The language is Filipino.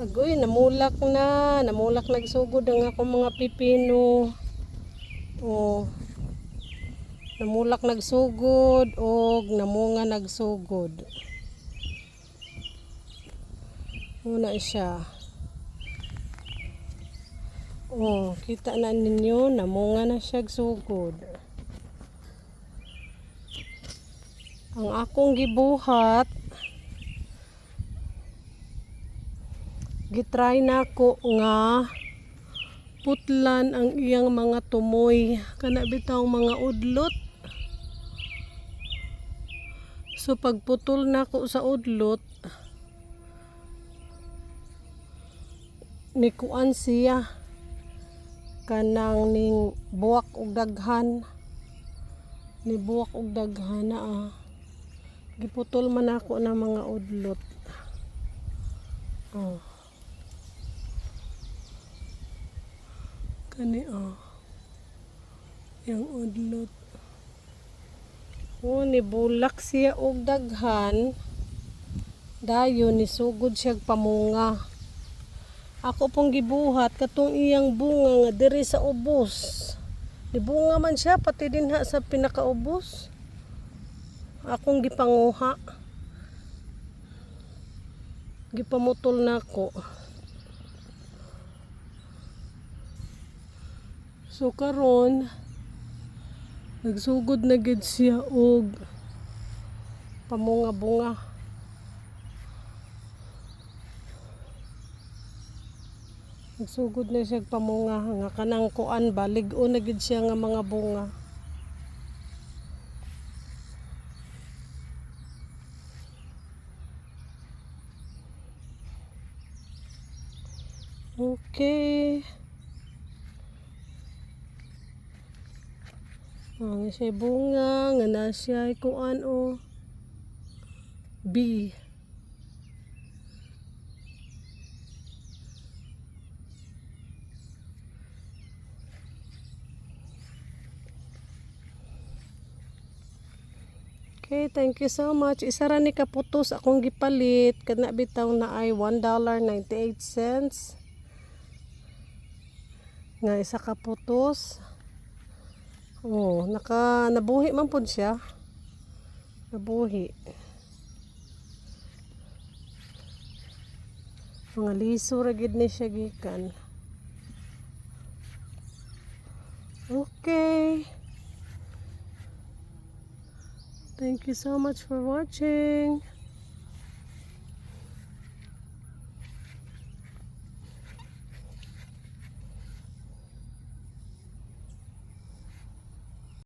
Agoy, namulak nagsugod ang akong mga pipino. Oh, namulak nagsugod og namunga nagsugod. Muna siya. Oh, kita na ninyo, namunga na siya sugod. Ang akong gibuhat, gitry nako nga putlan ang iyang mga tumoy, kana bitaw mga udlot. So pagputol nako sa udlot, nikuan siya kanang ning buwak og daghan, ni buwak og daghan na giputol man ako ng mga udlot. Oh, kani yung udlot. Oh, nibulak siya og daghan, dayon nisugod siya pamunga. Ako pong gibuhat katong iyang bunga nga diri sa ubos. Nibunga man siya pati dinha sa pinakaubos. Akong gipanguha. Gipamutol nako. So karon nagsugod na gid siya og pamunga-bunga. Nagsugod na siya pamunga nga kanang kuan ba lig-o na gid siya nga mga bunga. Okay. Nga siya bunga, nga na siya kuan B. Okay, thank you so much. Isa ra ni kaputos akong gipalit kana bitaw na ay $1.98. Nga isa kaputos. Oh, nabuhi man pud siya. Nabuhi. Mga liso ra gid ni siya gikan. Okay. Thank you so much for watching.